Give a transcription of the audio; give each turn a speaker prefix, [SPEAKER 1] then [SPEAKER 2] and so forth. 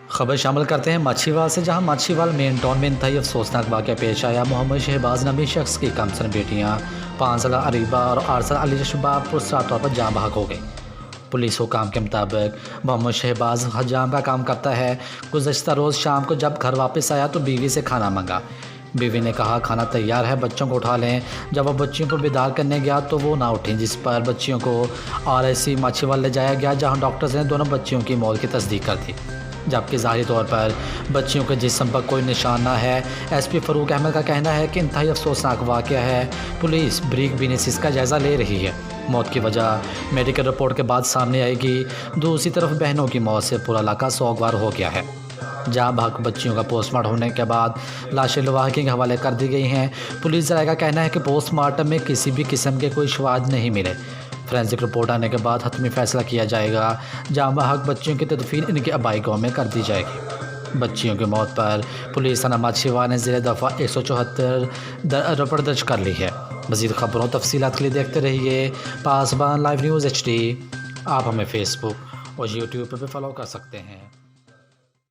[SPEAKER 1] خبر شامل کرتے ہیں ماچھیوال سے، جہاں ماچھیوال مین ٹاؤن میں انتہائی افسوسناک واقعہ پیش آیا۔ محمد شہباز نامی شخص کی کمسن بیٹیاں 5 سالہ عریبہ اور 8 سالہ علی شباب پراسرار طور پر جاں بحق ہو گئی۔ پولیس حکام کے مطابق محمد شہباز حجام کا کام کرتا ہے۔ گزشتہ روز شام کو جب گھر واپس آیا تو بیوی سے کھانا مانگا۔ بیوی نے کہا کھانا تیار ہے، بچوں کو اٹھا لیں۔ جب وہ بچیوں کو بیدار کرنے گیا تو وہ نہ اٹھیں، جس پر بچیوں کو RIC ماچھیوال لے جایا گیا، جہاں ڈاکٹرز نے دونوں بچیوں کی موت کی تصدیق کر دی، جبکہ ظاہری طور پر بچیوں کے جسم پر کوئی نشان نہ ہے۔ SP فاروق احمد کا کہنا ہے کہ انتہائی افسوسناک واقعہ ہے۔ پولیس بریک بینس اس کا جائزہ لے رہی ہے۔ موت کی وجہ میڈیکل رپورٹ کے بعد سامنے آئے گی۔ دوسری طرف بہنوں کی موت سے پورا علاقہ سوگوار ہو گیا ہے۔ جاں بحق بچیوں کا پوسٹ مارٹم ہونے کے بعد لاشیں لواحقین کے حوالے کر دی گئی ہیں۔ پولیس ذرائع کا کہنا ہے کہ پوسٹ مارٹم میں کسی بھی قسم کے کوئی شواہد نہیں ملے۔ فورینسک رپورٹ آنے کے بعد حتمی فیصلہ کیا جائے گا۔ جاں بحق بچیوں کی تدفین ان کے آبائی گاؤں میں کر دی جائے گی۔ بچیوں کی موت پر پولیس تھانہ ماچھیوال نے زیر دفعہ 174 رپورٹ درج کر لی ہے۔ مزید خبروں تفصیلات کے لیے دیکھتے رہیے پاسبان لائیو نیوز HD۔ آپ ہمیں فیس بک اور YouTube پہ بھی فالو کر سکتے ہیں۔